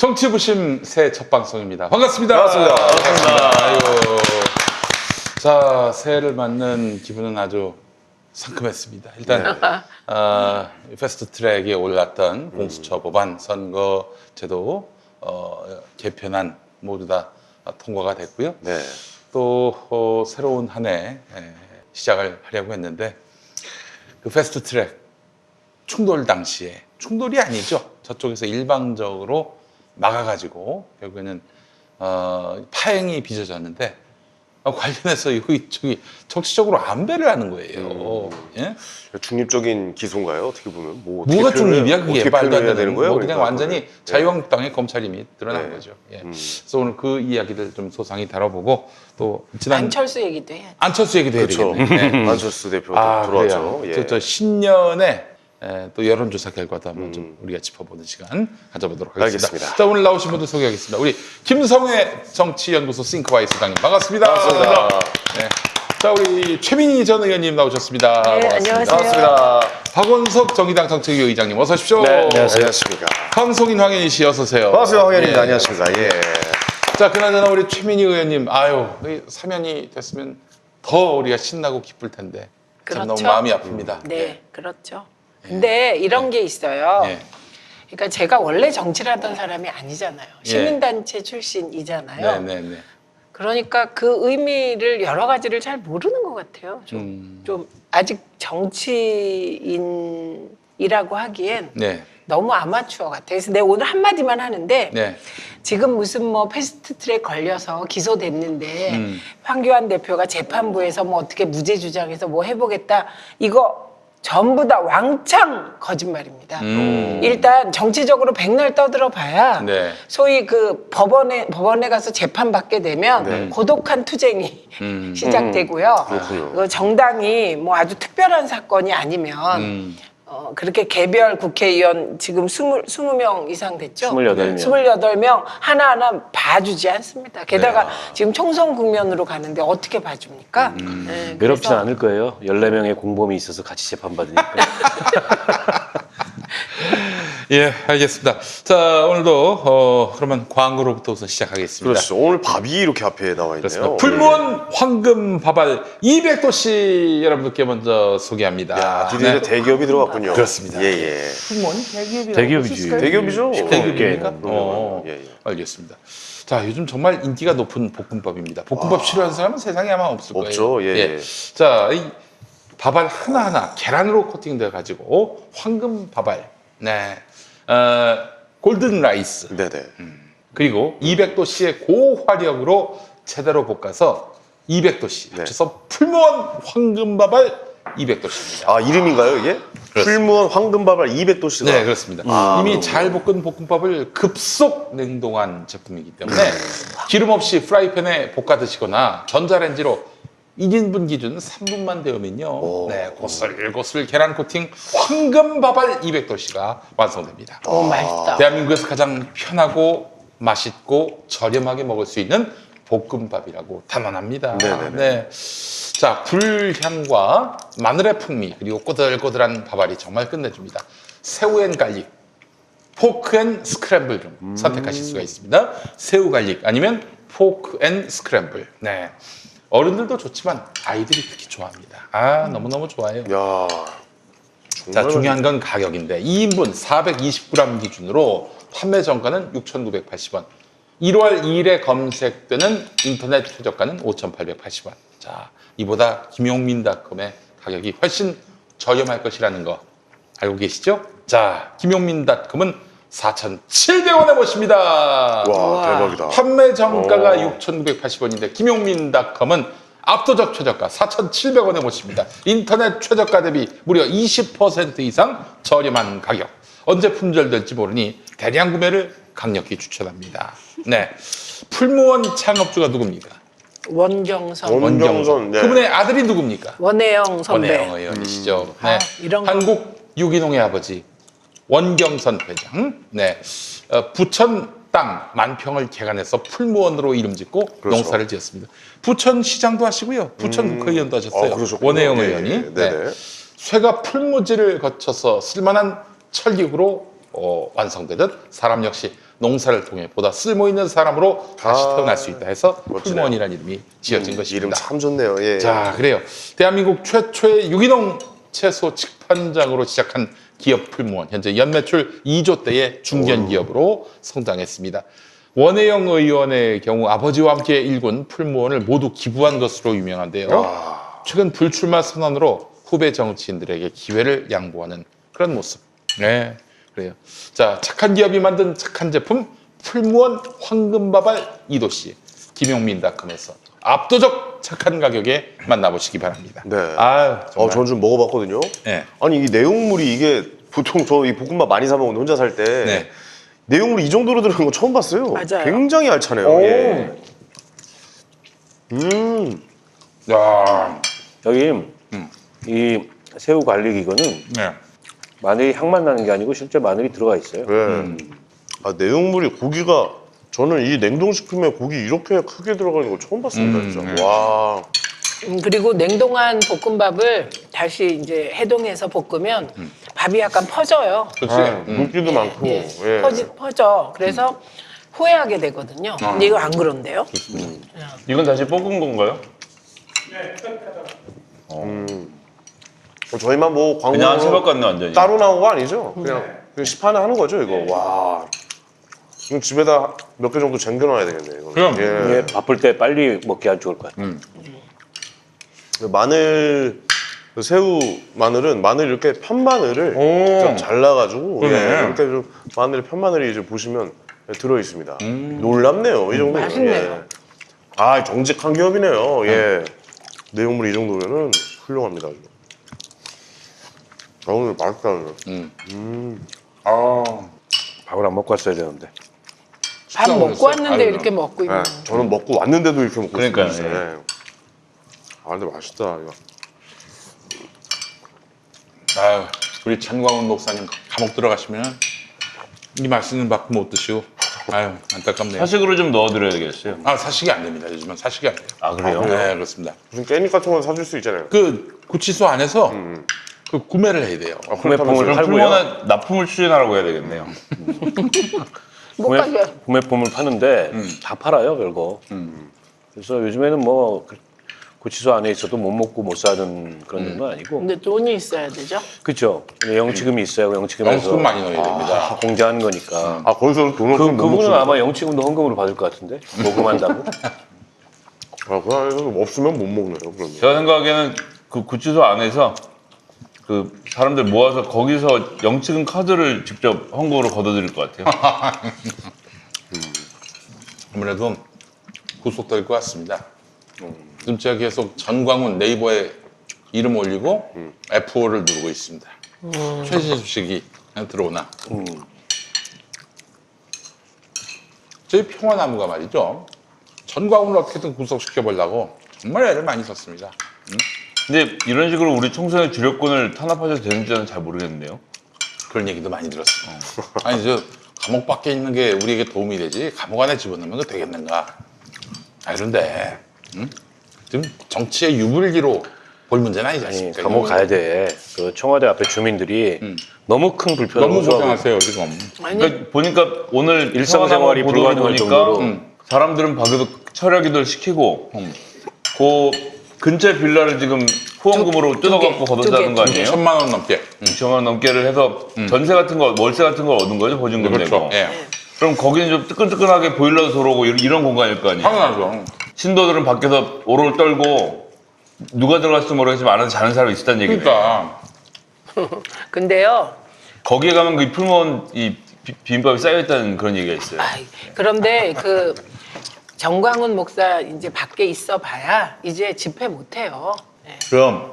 정치부심 새 첫 방송입니다. 반갑습니다. 반갑습니다. 반갑습니다. 아이고. 자, 새해를 맞는 기분은 아주 상큼했습니다. 일단 패스트 트랙에 올랐던 공수처 법안 선거제도 개편안 모두 다 통과가 됐고요. 네. 또 새로운 한 해 시작을 하려고 했는데 그 패스트 트랙 충돌 당시에 충돌이 아니죠. 저쪽에서 일방적으로 막아가지고 결국에는 파행이 빚어졌는데 관련해서 이쪽이 정치적으로 안배를 하는 거예요. 예? 중립적인 기소인가요? 어떻게 보면 어떻게 뭐가 표현을- 중립이야? 그게 어떻게 말도 안 표현해야 되는 거예요? 뭐 그냥 그러니까 완전히 그거를. 자유한국당의 검찰임이 드러난 네. 거죠. 예. 그래서 오늘 그 이야기들 좀 소상히 다뤄보고 또 안철수 얘기도 해. 안철수 얘기도 해야 그렇죠. 되겠네. 안철수 대표도 아, 들어왔죠. 그래요. 저 신년에 또 여론조사 결과도 한번 좀 우리가 짚어보는 시간 가져보도록 하겠습니다. 알겠습니다. 자, 오늘 나오신 분들 소개하겠습니다. 우리 김성회 정치연구소 싱크와이 소장님 반갑습니다. 반갑습니다. 네. 자, 우리 최민희 전 의원님 나오셨습니다. 네, 반갑습니다. 안녕하세요. 반갑습니다. 박원석 정의당 정책위 의장님 어서 오십시오. 네, 안녕하십니까. 황송인 황현희 씨 어서 오세요. 반갑습니다. 황현입니다. 예. 안녕하십니까. 예. 자, 그나저나 우리 최민희 의원님, 아유, 사면이 됐으면 더 우리가 신나고 기쁠 텐데 참 너무 그렇죠. 마음이 아픕니다. 네, 그렇죠. 근데 이런 게 있어요. 예. 그러니까 제가 원래 정치를 하던 사람이 아니잖아요. 시민단체 출신이잖아요. 네, 네, 네. 그러니까 그 의미를 여러 가지를 잘 모르는 것 같아요. 좀 아직 정치인이라고 하기엔 네. 너무 아마추어 같아요. 그래서 내가 오늘 한마디만 하는데 네. 지금 무슨 뭐 패스트트랙 걸려서 기소됐는데 황교안 대표가 재판부에서 뭐 어떻게 무죄 주장해서 뭐 해보겠다 이거 전부 다 왕창 거짓말입니다. 일단 정치적으로 백날 떠들어봐야 네. 소위 그 법원에 가서 재판 받게 되면 고독한 투쟁이 시작되고요. 그렇군요. 그 정당이 뭐 아주 특별한 사건이 아니면 그렇게 개별 국회의원 지금 20명 이상 됐죠? 28명. 28명 하나하나 봐주지 않습니다. 게다가 지금 총선 국면으로 가는데 어떻게 봐줍니까? 네, 외롭진 그래서 않을 거예요. 14명의 공범이 있어서 같이 재판받으니까. 예, 알겠습니다. 자, 오늘도 그러면 광고로부터 우선 시작하겠습니다. 그렇죠. 오늘 밥이 이렇게 앞에 나와 그렇습니다. 있네요. 풀무원 황금 밥알 200도씨 여러분들께 먼저 소개합니다. 야, 드디어 네. 대기업이 들어갔군요. 그렇습니다. 예, 예. 풀무원 대기업이라고 대기업이지. 대기업이죠. 대기업입니까? 예, 예. 알겠습니다. 자, 요즘 정말 인기가 높은 볶음밥입니다. 볶음밥 싫어하는 사람은 세상에 아마 없을 거예요. 없죠. 예. 자, 이 밥알 하나하나 계란으로 코팅되어 가지고 황금 밥알, 네, 골든 라이스, 네네. 그리고 200도씨의 고화력으로 제대로 볶아서 200도씨 네. 합쳐서 풀무원 황금 밥알 200도씨입니다. 아, 이름인가요, 이게? 풀무원 황금밥알 200도씨가. 네, 그렇습니다. 이미 그렇군요. 잘 볶은 볶음밥을 급속 냉동한 제품이기 때문에 기름 없이 프라이팬에 볶아 드시거나 전자레인지로 1인분 기준 3분만 데우면요. 네, 고슬고슬 계란 코팅 황금밥알 200도씨가 완성됩니다. 너무 맛있다. 대한민국에서 가장 편하고 맛있고 저렴하게 먹을 수 있는 볶음밥이라고 단언합니다. 네네네. 네. 자, 불향과 마늘의 풍미 그리고 꼬들꼬들한 밥알이 정말 끝내줍니다. 새우 앤 갈릭, 포크 앤 스크램블 중 선택하실 수가 있습니다. 새우 갈릭 아니면 포크 앤 스크램블. 네. 어른들도 좋지만 아이들이 특히 좋아합니다. 아, 너무너무 좋아해요. 야, 자, 정말 중요한 건 가격인데 2인분 420g 기준으로 판매 정가는 6,980원. 1월 2일에 검색되는 인터넷 최저가는 5,880원. 자, 이보다 김용민닷컴의 가격이 훨씬 저렴할 것이라는 거 알고 계시죠? 자, 김용민닷컴은 4,700원에 모십니다. 와, 대박이다. 판매 정가가 6,980원인데 김용민닷컴은 압도적 최저가 4,700원에 모십니다. 인터넷 최저가 대비 무려 20% 이상 저렴한 가격. 언제 품절될지 모르니 대량 구매를 강력히 추천합니다. 네, 풀무원 창업주가 누굽니까? 원경선, 원경선, 네. 그분의 아들이 누굽니까? 원혜영 선배. 원혜영 의원이시죠. 아, 네. 이런 거. 한국 유기농의 아버지 원경선 회장. 네, 부천 땅 만평을 개간해서 풀무원으로 이름 짓고 그렇죠. 농사를 지었습니다. 부천 시장도 하시고요. 부천 국회의원도 하셨어요. 그러셨군요. 원혜영 예, 의원이. 예. 네. 네네. 쇠가 풀무지를 거쳐서 쓸만한 철기구로 완성되듯 사람 역시 농사를 통해 보다 쓸모 있는 사람으로 다시 아, 태어날 수 있다 해서 멋지네요. 풀무원이라는 이름이 지어진 이름 것입니다. 참 좋네요. 예. 자, 그래요. 대한민국 최초의 유기농 채소 직판장으로 시작한 기업 풀무원. 현재 연매출 2조대의 중견 기업으로 성장했습니다. 원혜영 의원의 경우 아버지와 함께 일군 풀무원을 모두 기부한 것으로 유명한데요. 최근 불출마 선언으로 후배 정치인들에게 기회를 양보하는 그런 모습. 네, 그래요. 자, 착한 기업이 만든 착한 제품 풀무원 황금바발 이도씨 김용민닷컴에서 압도적 착한 가격에 만나보시기 바랍니다. 네. 아유, 정말. 저는 좀 먹어봤거든요. 네. 아니 이 내용물이 이게 보통 저 이 볶음밥 많이 사 먹는데 혼자 살 때 네. 내용물이 이 정도로 들어간 거 처음 봤어요. 맞아요. 굉장히 알차네요. 오. 예. 야, 여기 이 새우 갈릭 이거는 네. 마늘이 향만 나는 게 아니고 실제 마늘이 들어가 있어요. 네. 아, 내용물이 고기가 저는 이 냉동식품에 고기 이렇게 크게 들어가는 거 처음 봤습니다. 진짜. 네. 와. 그리고 냉동한 볶음밥을 다시 이제 해동해서 볶으면 밥이 약간 퍼져요. 그렇지. 물기도 많고. 예, 예. 퍼져. 그래서 후회하게 되거든요. 근데 이거 안 그런데요? 이건 다시 볶은 건가요? 저희만 뭐 광고 그냥 새벽 같네 완전히. 따로 나온 거 아니죠? 그냥 시판을 하는 거죠, 이거. 와. 이거 집에다 몇 개 정도 쟁겨놔야 되겠네. 이거. 그럼. 예. 이게 바쁠 때 빨리 먹기 아주 좋을 것 같아요. 마늘, 그 새우 마늘은 마늘 이렇게 편마늘을 오. 좀 잘라가지고 그러네. 예, 이렇게 좀 마늘 편마늘이 이제 보시면 들어 있습니다. 놀랍네요, 이 정도. 맛있네요. 아, 정직한 기업이네요. 예. 내용물 이 정도면은 훌륭합니다. 아주. 아, 오늘 맛있다. 오늘. 아, 밥을 안 먹고 왔어야 되는데. 밥 먹고 없어요. 왔는데 아유, 이렇게 먹고 있는. 네, 저는 먹고 왔는데도 이렇게 먹고 그러니까요, 있어요. 예. 예. 아, 근데 맛있다 이거. 아유, 우리陳광훈 목사님 감옥 들어가시면 이 맛있는 밥 못 드시고, 아유, 안타깝네요. 사식으로 좀 넣어드려야 되겠어요. 아, 사식이 안 됩니다. 요즘은 사식이 안 돼요. 아 그래요? 네, 그렇습니다. 무슨 깻잎 같은 거 사줄 수 있잖아요. 그 구치소 안에서 그 구매를 해야 돼요. 구매품을 그럼 팔고요. 풀무원에 납품을 추진하라고 해야 되겠네요. 못 가게. 구매품을 파는데 다 팔아요, 별거. 그래서 요즘에는 뭐 구치소 안에 있어도 못 먹고 못 사는 그런 정도는 아니고. 근데 돈이 있어야 되죠. 그렇죠. 영치금이 있어요. 영치금에서 영수금 많이 넣어야 됩니다. 공제하는 거니까. 아, 거기서 돈을 그 못 그분은 먹습니다. 아마 영치금도 헌금으로 받을 것 같은데 모금한다고. 아, 그 안에서 없으면 못 먹네요. 그러면. 제가 생각하기에는 그 구치소 안에서 그 사람들 모아서 거기서 영치금 카드를 직접 헌금으로 걷어들일 것 같아요. 아무래도 구속될 것 같습니다. 지금 제가 계속 전광훈 네이버에 이름 올리고 F5를 누르고 있습니다. 최신 소식이 들어오나. 저희 평화나무가 말이죠. 전광훈을 어떻게든 구속시켜보려고 정말 애를 많이 썼습니다. 근데 이런 식으로 우리 청소년 주력권을 탄압하셔도 되는지는 잘 모르겠는데요. 그런 얘기도 많이 들었어요. 아니, 저 감옥 밖에 있는 게 우리에게 도움이 되지 감옥 안에 집어넣으면 그 되겠는가. 아, 그런데 지금 정치의 유불기로 볼 문제는 아니지 아니, 않습니까? 감옥 가야 돼. 그 청와대 앞에 주민들이 너무 큰 불편을 너무 호소하고 고생하세요 지금. 아니 그러니까 보니까 오늘 일상생활이 보도를 불가능할 보니까 정도로. 사람들은 밖에서 철야기도를 시키고 그 근처 빌라를 지금 후원금으로 뜯어갖고 걷었다는 거 아니에요? 1,000만 원 넘게. 2천만 원 넘게를 해서 전세 같은 거, 월세 같은 걸 얻은 거죠, 보증금 그렇죠. 내고. 예. 그럼 거기는 좀 뜨끈뜨끈하게 보일러도 들어오고 이런 공간일 거 아니에요? 당연하죠. 신도들은 밖에서 오롤 떨고 누가 들어갈지 모르겠지만 안에서 자는 사람이 있다는 얘기예요. 그러니까 근데요. 거기에 가면 그 풀무원 이 비빔밥이 쌓여있다는 그런 얘기가 있어요. 아이, 그런데 그 정광훈 목사 이제 밖에 있어 봐야 이제 집회 못 해요. 네. 그럼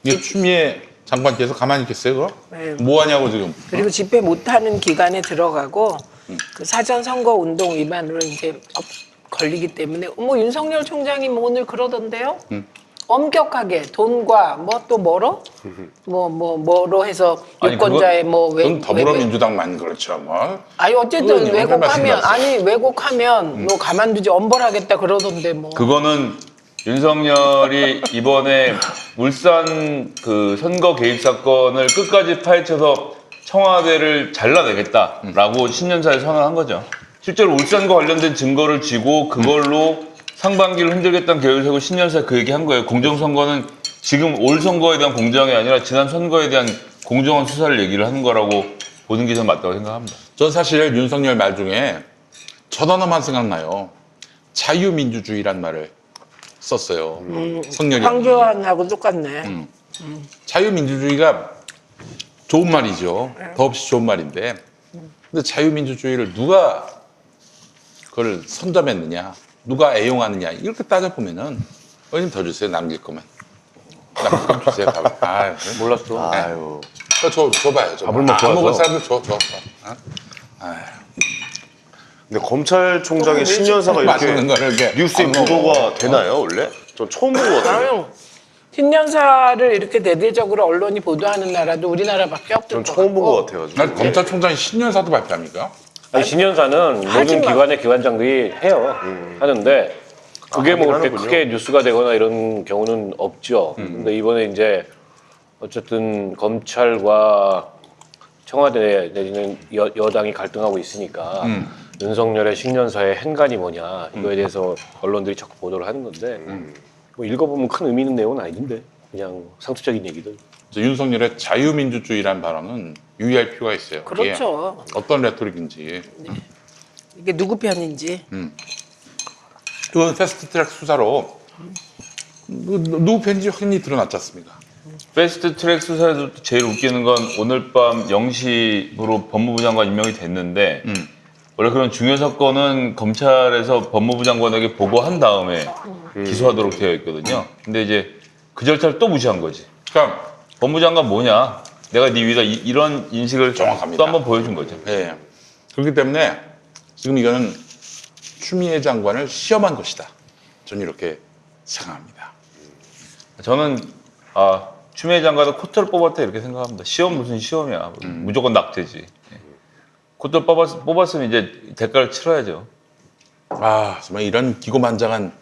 이게 추미애 장관께서 가만히 있겠어요, 그럼? 네. 뭐 하냐고 지금. 그리고 집회 못하는 기간에 들어가고 그 사전 선거 운동 위반으로 이제 걸리기 때문에 뭐 윤석열 총장이 뭐 오늘 그러던데요. 엄격하게 돈과 뭐 또 뭐로 뭐로 해서 아니, 유권자의 그건 더불어민주당만 그렇죠, 뭐. 아니 어쨌든 그건 왜곡하면 말씀하세요. 아니 왜곡하면 뭐 가만두지 엄벌하겠다 그러던데 뭐. 그거는 윤석열이 이번에 울산 그 선거 개입 사건을 끝까지 파헤쳐서 청와대를 잘라내겠다라고 신년사에 선언한 거죠. 실제로 울산과 관련된 증거를 쥐고 그걸로 상반기를 흔들겠다는 계획을 세우고 신년사에 그 얘기한 거예요. 공정선거는 지금 올 선거에 대한 공정이 아니라 지난 선거에 대한 공정한 수사를 얘기를 하는 거라고 보는 게 저는 맞다고 생각합니다. 전 사실 윤석열 말 중에 첫 언어만 생각나요. 자유민주주의란 말을 썼어요. 성렬이. 황교안하고 똑같네. 자유민주주의가 좋은 말이죠. 더없이 좋은 말인데. 근데 자유민주주의를 누가 그걸 선점했느냐, 누가 애용하느냐 이렇게 따져보면은 어님 더 주세요. 남길 거면. 남길 거면 주세요. 밥을. 아유, 몰랐어. 아유. 줘봐요. 밥을 먹고 안 먹은 와서. 사람들 줘. 근데 검찰총장의 신년사가 이렇게 맛있는 거를 이렇게 뉴스에 안 먹어. 보도가 되나요, 원래? 전 처음 본 것 같아요. 아유, 신년사를 이렇게 대대적으로 언론이 보도하는 나라도 우리나라밖에 없을 전 것 처음 본 것 같고. 같아요. 난 검찰총장이 신년사도 발표합니까? 아니, 신년사는 모든 하지만- 기관의 기관장들이 해요. 하는데 그게 뭐 그렇게 하는군요. 크게 뉴스가 되거나 이런 경우는 없죠. 근데 이번에 이제 어쨌든 검찰과 청와대 내지는 여당이 갈등하고 있으니까 윤석열의 신년사의 행간이 뭐냐 이거에 대해서 언론들이 자꾸 보도를 하는 건데 뭐 읽어보면 큰 의미 있는 내용은 아닌데 그냥 상투적인 얘기들. 윤석열의 자유민주주의란 발언은 유의할 필요가 있어요. 이게 그렇죠. 어떤 레토릭인지. 이게 누구 편인지. 이건 패스트트랙 수사로 누구 편인지 확연히 드러났지 않습니까? 패스트트랙 수사에서 제일 웃기는 건 오늘 밤 0시로 법무부 장관 임명이 됐는데 원래 그런 중요 사건은 검찰에서 법무부 장관에게 보고한 다음에 기소하도록 되어 있거든요. 근데 이제 그 절차를 또 무시한 거지. 그러니까 법무부 장관 뭐냐? 내가 네 위다 이런 인식을 정확합니다. 또 한번 보여준 거죠. 예. 그렇기 때문에 지금 이거는 추미애 장관을 시험한 것이다. 저는 이렇게 생각합니다. 저는 추미애 장관은 코트를 뽑았다 이렇게 생각합니다. 시험 무슨 시험이야? 무조건 낙제지. 예. 코트를 뽑았으면 이제 대가를 치러야죠. 아 정말 이런 기고만장한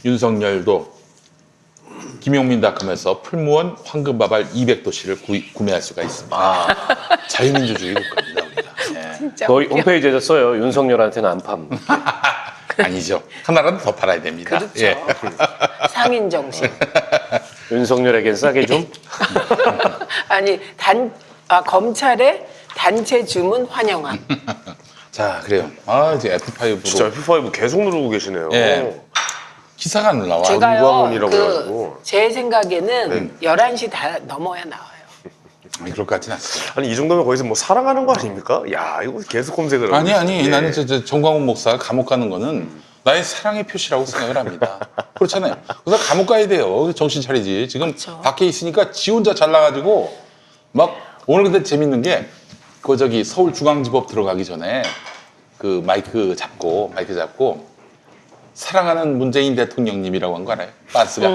윤석열도 김용민닷컴에서 풀무원 황금바발 200도씨를 구매할 수가 있습니다. 자유민주주의 국가입니다 우리가. 예. 진짜 거의 웃겨. 홈페이지에서 써요. 윤석열한테는 안 팜. 아니죠. 하나라도 더 팔아야 됩니다. 그렇죠. 예. 상인 정신. 윤석열에겐 싸게 좀. 아니 검찰의 단체 주문 환영함. 자 그래요. 이제 F5로 진짜 F5 계속 누르고 계시네요. 예. 기사가 안 나와. 제가요 문광훈이라고 해가지고. 제 생각에는 11시 다 넘어야 나와요. 아니, 그럴 것 같진 않습니다. 아니 이 정도면 거기서 뭐 사랑하는 거 아닙니까? 야 이거 계속 검색을 하고. 아니 예. 나는 정광훈 목사가 감옥 가는 거는 나의 사랑의 표시라고 생각을 합니다. 그렇잖아요. 그래서 감옥 가야 돼요. 정신 차리지. 지금 그렇죠. 밖에 있으니까 지 혼자 잘나가지고 막 오늘 근데 재밌는 게 그 저기 서울중앙지법 들어가기 전에 그 마이크 잡고 사랑하는 문재인 대통령님이라고 한 거 알아요? 빤스가.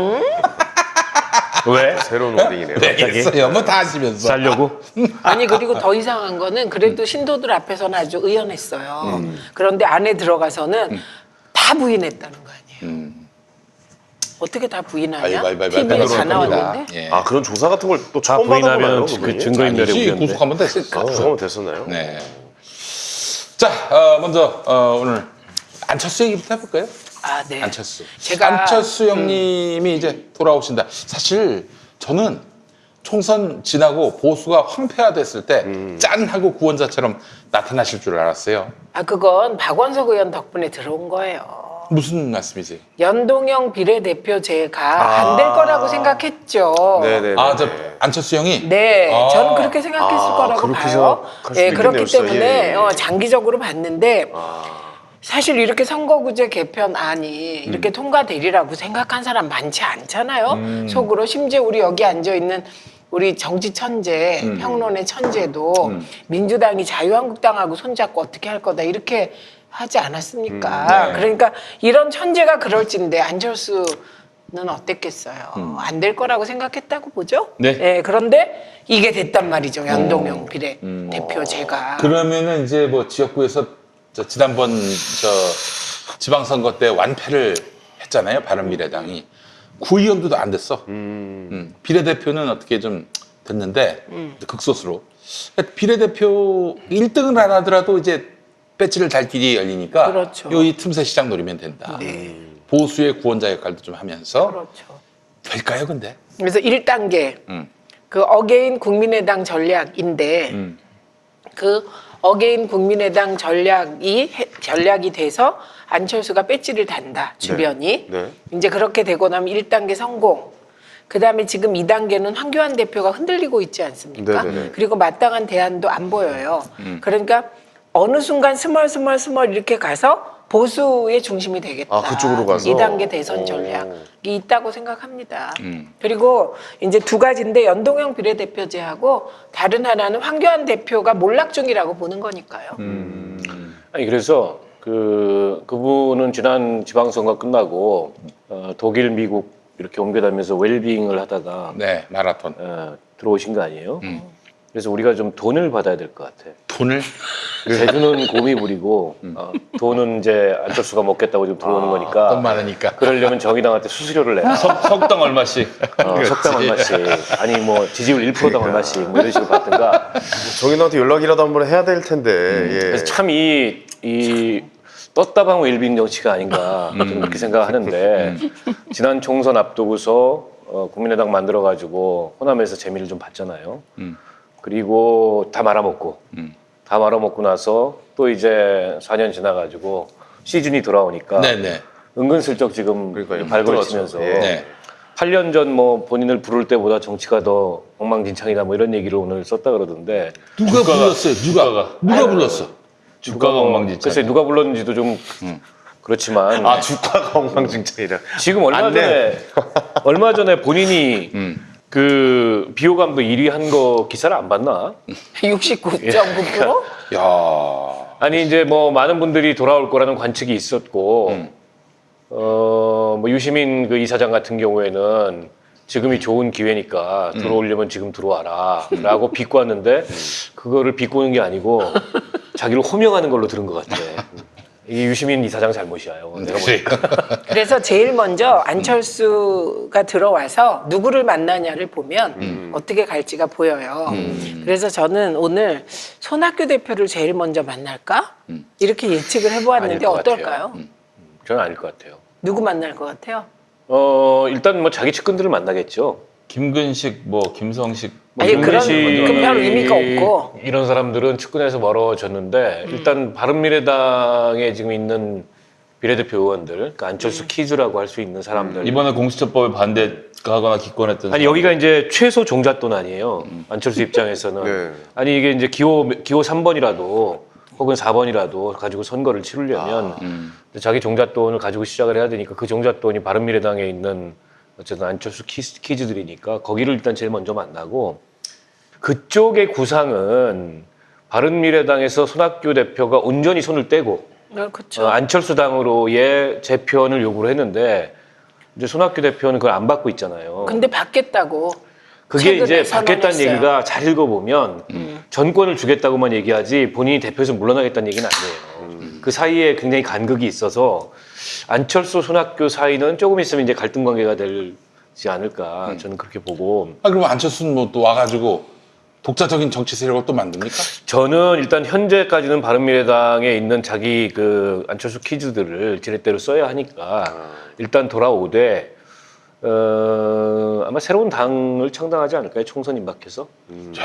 왜? 새로운 워딩이네요. 알겠어요. 뭐 다 하시면서. 살려고? 아니 그리고 더 이상한 거는 그래도 신도들 앞에서는 아주 의연했어요. 그런데 안에 들어가서는 다 부인했다는 거 아니에요. 어떻게 다 부인하냐? TV에 다 나왔는데. 예. 아 그런 조사 같은 걸 또 다 처음 받아보나요? 부인하면 그분이? 그 증거인멸이 아니지, 우려인데. 구속하면 됐을까? 구속하면 됐었나요? 네. 자, 먼저 오늘 안철수 얘기부터 해볼까요? 아, 네. 안철수. 제가 안철수 형님이 이제 돌아오신다. 사실 저는 총선 지나고 보수가 황폐화됐을 때 짠 하고 구원자처럼 나타나실 줄 알았어요. 그건 박원석 의원 덕분에 들어온 거예요. 무슨 말씀이세요? 연동형 비례대표제가 안 될 거라고 생각했죠. 네네. 저 안철수 형이 네, 아. 저는 그렇게 생각했을 거라고 그렇게 봐요. 생각할 수도 네, 그렇기 있겠네요, 진짜. 때문에 예, 예. 장기적으로 봤는데 사실 이렇게 선거구제 개편안이 이렇게 통과되리라고 생각한 사람 많지 않잖아요. 속으로 심지어 우리 여기 앉아 있는 우리 정치 천재, 평론의 천재도 민주당이 자유한국당하고 손잡고 어떻게 할 거다 이렇게 하지 않았습니까? 네. 그러니까 이런 천재가 그럴진데 안철수는 어땠겠어요? 안 될 거라고 생각했다고 보죠? 네. 그런데 이게 됐단 말이죠. 연동형 비례 대표제가. 그러면은 이제 뭐 지역구에서 지난번 지방선거 때 완패를 했잖아요. 바른미래당이. 구의원도 안 됐어. 비례대표는 어떻게 좀 됐는데 극소수로. 비례대표 1등을 안 하더라도 이제 배지를 달 길이 열리니까 그렇죠. 이 틈새 시장 노리면 된다. 보수의 구원자 역할도 좀 하면서 그렇죠. 될까요, 근데? 그래서 1단계 그 어게인 국민의당 전략인데 그 어게인 국민의당 전략이 돼서 안철수가 배지를 단다 주변이 네. 이제 그렇게 되고 나면 1단계 성공. 그다음에 지금 2단계는 황교안 대표가 흔들리고 있지 않습니까? 네네네. 그리고 마땅한 대안도 안 보여요. 그러니까 어느 순간 스멀 이렇게 가서 보수의 중심이 되겠다. 아, 그쪽으로 가서? 2단계 대선 오. 전략이 있다고 생각합니다. 그리고 이제 두 가지인데 연동형 비례대표제하고 다른 하나는 황교안 대표가 몰락 중이라고 보는 거니까요. 아니 그래서 그분은 지난 지방선거 끝나고 독일, 미국 이렇게 옮겨다니면서 웰빙을 하다가 네, 마라톤. 들어오신 거 아니에요? 그래서 우리가 좀 돈을 받아야 될 것 같아. 돈을? 제주는 곰이 부리고 돈은 이제 안철수가 먹겠다고 지금 들어오는 거니까. 돈 많으니까. 그러려면 정의당한테 수수료를 내라. 석당 얼마씩. 석당 얼마씩. 아니 뭐 지지율 1%당 얼마씩 뭐 이런 식으로 받든가. 정인한테 연락이라도 한번 해야 될 텐데. 예. 그래서 참 이 떴다방 웰빙 정치가 아닌가 저는 그렇게 생각하는데 지난 총선 앞두고서 국민의당 만들어가지고 호남에서 재미를 좀 봤잖아요. 그리고 다 말아먹고 다 말아먹고 나서 또 이제 4년 지나가지고 시즌이 돌아오니까 네네. 은근슬쩍 지금 그러니까요. 발걸을 치면서 네. 8년 전 뭐 본인을 부를 때보다 정치가 더 엉망진창이다 뭐 이런 얘기를 오늘 썼다 그러던데 누가 불렀어요? 누가 불렀어? 주가가 엉망진창. 글쎄 누가 불렀는지도 좀 그렇지만 아, 주가가 엉망진창이라. 지금 얼마 전에 본인이 그 비호감도 1위 한 거 기사를 안 봤나? 69.9%? 야. 아니 이제 뭐 많은 분들이 돌아올 거라는 관측이 있었고 뭐 유시민 그 이사장 같은 경우에는 지금이 좋은 기회니까 들어오려면 지금 들어와라라고 비꼬았는데 그거를 비꼬는 게 아니고 자기를 호명하는 걸로 들은 것 같아. 이게 유시민 이사장 잘못이야요. 내가 보니까. 그래서 제일 먼저 안철수가 들어와서 누구를 만나냐를 보면 어떻게 갈지가 보여요. 그래서 저는 오늘 손학규 대표를 제일 먼저 만날까? 이렇게 예측을 해보았는데 아닐 것 어떨까요? 저는 아닐 것 같아요. 누구 만날 것 같아요? 일단 뭐 자기 측근들을 만나겠죠. 김근식, 뭐 김성식. 뭐 아니, 그런 김근식 별 의미가 없고. 이런 사람들은 측근에서 멀어졌는데 일단 바른미래당에 지금 있는 비례대표 의원들, 그러니까 안철수 키즈라고 할 수 있는 사람들. 이번에 공수처법에 반대하거나 기권했던. 아니 여기가 이제 최소 종잣돈 아니에요. 안철수 입장에서는. 네. 아니 이게 이제 기호 3번이라도 혹은 4번이라도 가지고 선거를 치르려면 자기 종잣돈을 가지고 시작을 해야 되니까 그 종잣돈이 바른미래당에 있는 어쨌든 안철수 키즈들이니까 거기를 일단 제일 먼저 만나고 그쪽의 구상은 바른미래당에서 손학규 대표가 온전히 손을 떼고 그렇죠. 안철수 당으로의 재편을 요구를 했는데 이제 손학규 대표는 그걸 안 받고 있잖아요. 근데 받겠다고. 그게 최근에 이제 받겠다는 선언했어요. 얘기가 잘 읽어보면 전권을 주겠다고만 얘기하지 본인이 대표에서 물러나겠다는 얘기는 아니에요. 그 사이에 굉장히 간극이 있어서 안철수 손학규 사이는 조금 있으면 이제 갈등 관계가 되지 않을까 저는 그렇게 보고 그럼 안철수는 뭐 또 와가지고 독자적인 정치 세력을 또 만듭니까? 저는 일단 현재까지는 바른미래당에 있는 자기 그 안철수 키즈들을 지렛대로 써야 하니까 일단 돌아오되 아마 새로운 당을 창당하지 않을까요? 총선 임박해서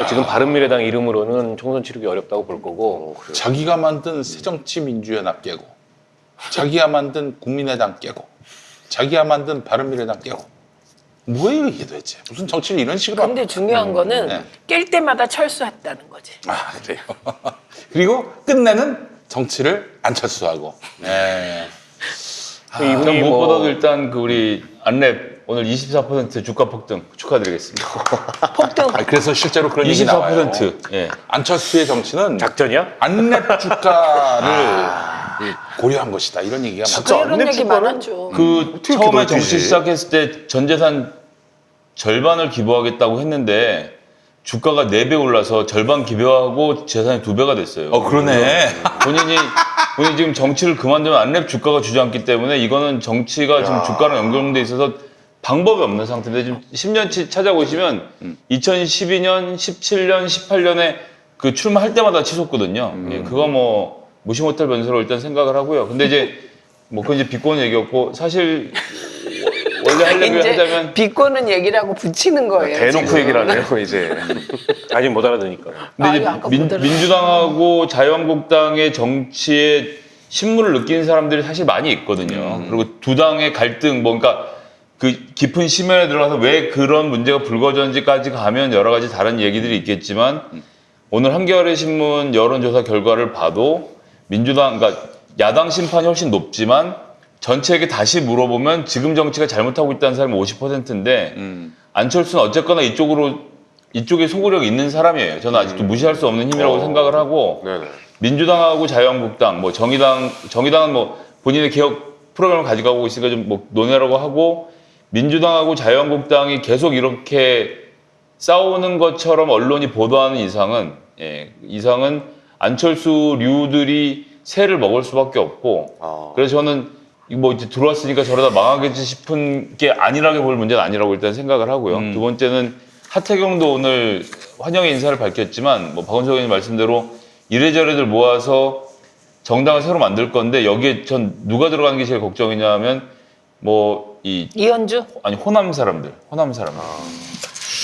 지금 바른미래당 이름으로는 총선 치르기 어렵다고 볼 거고 자기가 만든 새정치민주연합 깨고, 자기가 만든 국민의당 깨고, 자기가 만든 바른미래당 깨고. 뭐예요 이게 도대체? 무슨 정치를 이런 식으로? 근데 중요한 거는 네. 깰 때마다 철수했다는 거지. 아 그래요. 그리고 끝내는 정치를 안철수하고. 네. 이분이 뭐 무엇보다도 일단 그 우리 안랩 오늘 24% 주가 폭등 축하드리겠습니다. 폭등. 그래서 실제로 그런 얘기 나와요. 24%. 예. 안철수의 정치는 작전이야? 안랩 주가를 고려한 것이다. 이런 얘기가 많죠. 그런 안랩 얘기 주가는- 많았죠. 그 어떻게 처음에 넓히지? 정치 시작했을 때 전 재산 절반을 기부하겠다고 했는데 주가가 4배 올라서 절반 기부하고 재산이 2배가 됐어요. 그러네. 본인이 지금 정치를 그만두면 안랩 주가가 주저앉기 때문에 이거는 정치가 지금 주가랑 연결돼 있어서 방법이 없는 상태인데 지금 10년치 찾아보시면 2012년, 17년, 18년에 그 출마할 때마다 치솟거든요. 예, 그거 뭐 무시 못할 변수로 일단 생각을 하고요. 근데 이제 뭐 그건 이제 비권 얘기였고 사실 원래 하려고 이제 하자면 비꼬는 얘기라고 붙이는 거예요. 대놓고 지금. 얘기를 하네요, 이제. 아직 못 알아듣니까. 근데 아, 이제 아까 못 들었어요. 민주당하고 자유한국당의 정치에 신물을 느끼는 사람들이 사실 많이 있거든요. 그리고 두 당의 갈등, 뭔가 그 깊은 심연에 들어가서 왜 그런 문제가 불거졌는지까지 가면 여러 가지 다른 얘기들이 있겠지만 오늘 한겨레 신문 여론조사 결과를 봐도 민주당, 그러니까 야당 심판이 훨씬 높지만 전체에게 다시 물어보면 지금 정치가 잘못하고 있다는 사람이 50%인데 안철수는 어쨌거나 이쪽에 소구력이 있는 사람이에요. 저는 아직도 무시할 수 없는 힘이라고 생각을 하고 네네. 민주당하고 자유한국당, 뭐 정의당은 뭐 본인의 개혁 프로그램을 가져가고 있으니까 좀 뭐 논의라고 하고 민주당하고 자유한국당이 계속 이렇게 싸우는 것처럼 언론이 보도하는 이상은 안철수류들이 새를 먹을 수밖에 없고 그래서 저는 뭐 이제 들어왔으니까 저러다 망하겠지 싶은 게 안일하게 볼 문제는 아니라고 일단 생각을 하고요. 두 번째는 하태경도 오늘 환영의 인사를 밝혔지만 뭐 박원석 의원님 말씀대로 이래저래들 모아서 정당을 새로 만들 건데 여기에 전 누가 들어가는 게 제일 걱정이냐 하면 뭐 이현주? 호남 사람들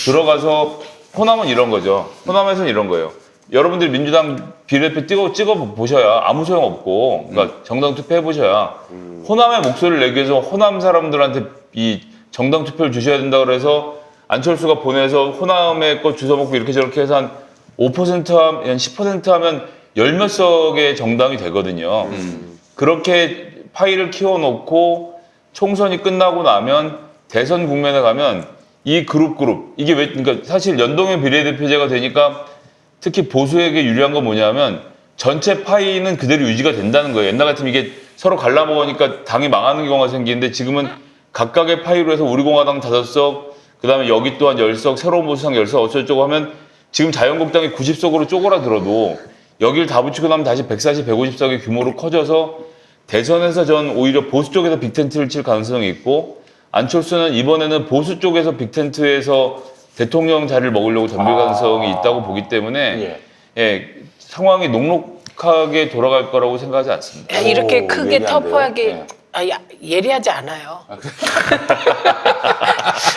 들어가서 호남은 이런 거죠. 호남에서는 이런 거예요. 여러분들이 민주당 비례표 찍어 보셔야 아무 소용 없고 그러니까 정당 투표해 보셔야 호남의 목소리를 내기 위해서 호남 사람들한테 이 정당 투표를 주셔야 된다 그래서 안철수가 보내서 호남의 거 주워 먹고 이렇게 저렇게 해서 한 5% 하면, 한 10% 하면 열 몇 석의 정당이 되거든요. 그렇게 파이를 키워놓고 총선이 끝나고 나면 대선 국면에 가면 이 그룹 이게 왜 그러니까 사실 연동형 비례대표제가 되니까 특히 보수에게 유리한 건 뭐냐면 전체 파이는 그대로 유지가 된다는 거예요. 옛날 같으면 이게 서로 갈라먹으니까 당이 망하는 경우가 생기는데 지금은 각각의 파이로 해서 우리공화당 5석, 그 다음에 여기 또한 10석, 새로운 보수당 10석 어쩌고저쩌고 하면 지금 자유한국당이 90석으로 쪼그라들어도 여기를 다 붙이고 나면 다시 140, 150석의 규모로 커져서 대선에서 전 오히려 보수 쪽에서 빅텐트를 칠 가능성이 있고 안철수는 이번에는 보수 쪽에서 빅텐트에서 대통령 자리를 먹으려고 덤빌 가능성이 있다고 보기 때문에 상황이 녹록하게 돌아갈 거라고 생각하지 않습니다. 이렇게 크게 예리한데요? 터프하게 예리하지 않아요.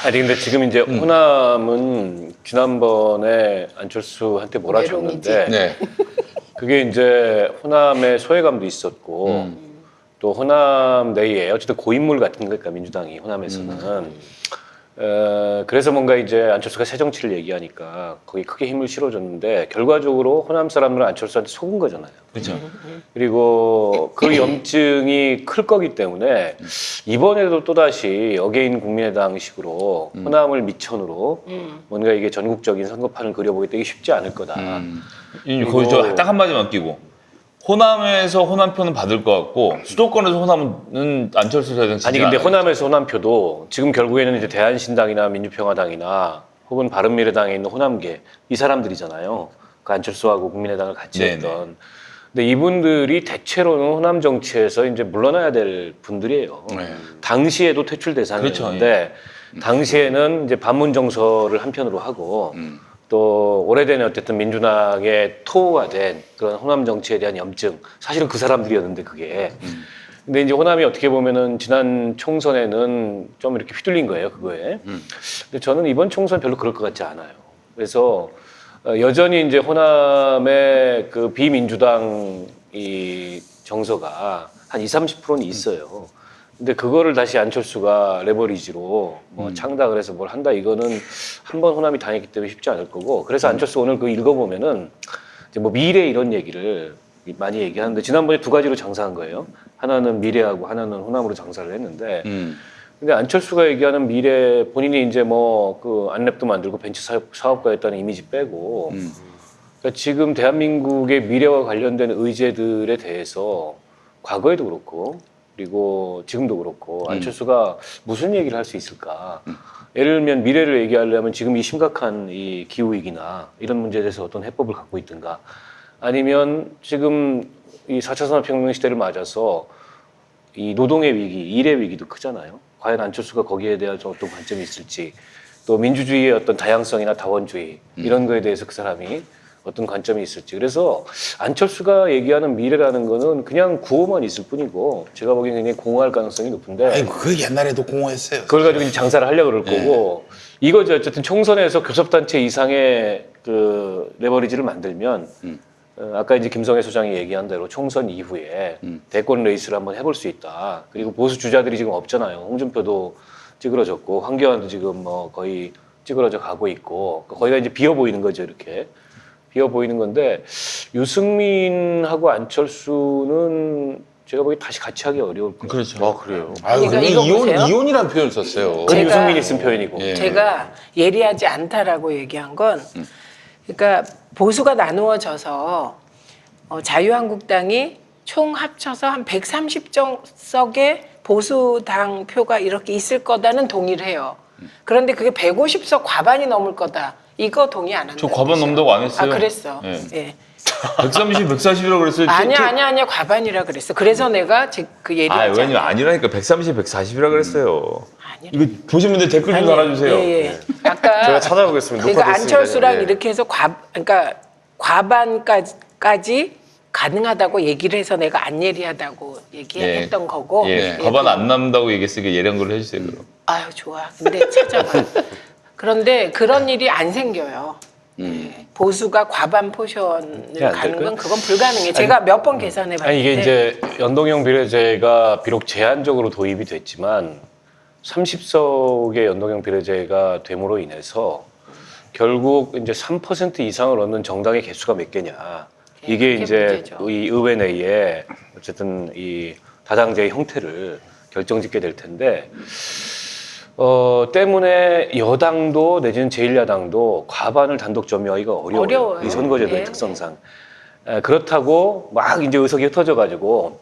아니 근데 지금 이제 호남은 지난번에 안철수한테 몰아줬는데 네. 그게 이제 호남의 소외감도 있었고 또 호남 내에 어쨌든 고인물 같은 거니까 민주당이 호남에서는 그래서 뭔가 이제 안철수가 새 정치를 얘기하니까 거기 크게 힘을 실어줬는데 결과적으로 호남 사람들은 안철수한테 속은 거잖아요. 그렇죠. 그리고 그 염증이 클 거기 때문에 이번에도 또다시 어게인 국민의당식으로 호남을 미천으로 뭔가 이게 전국적인 선거판을 그려보기 되게 쉽지 않을 거다. 거기서 딱 한마디만 끼고 호남에서 호남표는 받을 것 같고 수도권에서 호남은 안철수 대장 아니 근데 호남에서 호남표도 지금 결국에는 이제 대한신당이나 민주평화당이나 혹은 바른미래당에 있는 호남계 이 사람들이잖아요. 그 안철수하고 국민의당을 같이 네네. 했던. 근데 이분들이 대체로는 호남 정치에서 이제 물러나야 될 분들이에요. 당시에도 퇴출 대상이었는데 당시에는 이제 반문 정서를 한편으로 하고 또 오래된 어쨌든 민주당의 토가 된 그런 호남 정치에 대한 염증 사실은 그 사람들이었는데 그게 근데 이제 호남이 어떻게 보면은 지난 총선에는 좀 이렇게 휘둘린 거예요 그거에 근데 저는 이번 총선 별로 그럴 것 같지 않아요 그래서 여전히 이제 호남의 그 비민주당 이 정서가 한 20-30%는 있어요. 근데 그거를 다시 안철수가 레버리지로 뭐 창당을 해서 뭘 한다 이거는 한번 호남이 당했기 때문에 쉽지 않을 거고 그래서 안철수 오늘 그 읽어보면은 이제 뭐 미래 이런 얘기를 많이 얘기하는데 지난번에 두 가지로 장사한 거예요. 하나는 미래하고 하나는 호남으로 장사를 했는데 근데 안철수가 얘기하는 미래 본인이 이제 뭐 그 안랩도 만들고 벤처 사업가였다는 이미지 빼고 그러니까 지금 대한민국의 미래와 관련된 의제들에 대해서 과거에도 그렇고 그리고 지금도 그렇고 안철수가 무슨 얘기를 할 수 있을까? 예를 들면 미래를 얘기하려면 지금 이 심각한 이 기후위기나 이런 문제에 대해서 어떤 해법을 갖고 있든가 아니면 지금 이 4차 산업혁명 시대를 맞아서 이 노동의 위기, 일의 위기도 크잖아요. 과연 안철수가 거기에 대한 좀 어떤 관점이 있을지, 또 민주주의의 어떤 다양성이나 다원주의 이런 거에 대해서 그 사람이 어떤 관점이 있을지. 그래서 안철수가 얘기하는 미래라는 거는 그냥 구호만 있을 뿐이고 제가 보기에는 굉장히 공허할 가능성이 높은데 아니, 그 옛날에도 공허했어요. 그걸 가지고 이제 장사를 하려고 그럴 거고 이거죠. 어쨌든 총선에서 교섭단체 이상의 그 레버리지를 만들면 아까 이제 김성애 소장이 얘기한 대로 총선 이후에 대권 레이스를 한번 해볼 수 있다. 그리고 보수 주자들이 지금 없잖아요. 홍준표도 찌그러졌고 황교안도 지금 뭐 거의 찌그러져 가고 있고 거기가 이제 비어 보이는 거죠. 이렇게 비어 보이는 건데 유승민하고 안철수는 제가 보기 다시 같이 하기 어려울 거예요. 그렇죠. 아 그래요. 아유, 그러니까 근데 이거 보세요. 이혼이라는 표현을 썼어요. 그건 제가- 유승민이 쓴 표현이고. 예. 제가 예리하지 않다라고 얘기한 건 그러니까 보수가 나누어져서 자유한국당이 총 합쳐서 한 130석의 보수당 표가 이렇게 있을 거다는 동의를 해요. 그런데 그게 150석 과반이 넘을 거다. 이거 동의 안 한다. 저 과반 넘는다고 안 했어요. 아 그랬어. 예. 예. 130, 140이라고 그랬어요. 아니야 과반이라 그랬어. 그래서 내가 그 예리하지 왜냐면 않다. 아니라니까 130, 140이라 그랬어요. 아니라. 이거 보신 분들 댓글 좀 아니에요. 달아주세요. 예, 예. 아까 제가 찾아보겠습니다. 그러니까 녹화됐으니까요. 안철수랑 예. 이렇게 해서 그러니까 과반까지 가능하다고 얘기를 해서 내가 안 예리하다고 얘기했던 거고. 예, 과반 안 남다고 얘기했으니까 예리한 걸로 해주세요. 그럼. 아유 좋아. 근데 찾아봐. 그런데 그런 일이 안 생겨요. 예. 보수가 과반 포션을 안 가는 될까요? 건 그건 불가능해. 제가 몇 번 계산해 봤는데. 아니 이게 이제 연동형 비례제가 비록 제한적으로 도입이 됐지만 30석의 연동형 비례제가 됨으로 인해서 결국 이제 3% 이상을 얻는 정당의 개수가 몇 개냐. 이게 그게 이제 문제죠. 이 의회 내에 어쨌든 이 다당제의 형태를 결정짓게 될 텐데 때문에 여당도 내지는 제1야당도 과반을 단독 점유하기가 어려워요. 이 선거제도의 예. 특성상. 그렇다고 막 이제 의석이 흩어져 가지고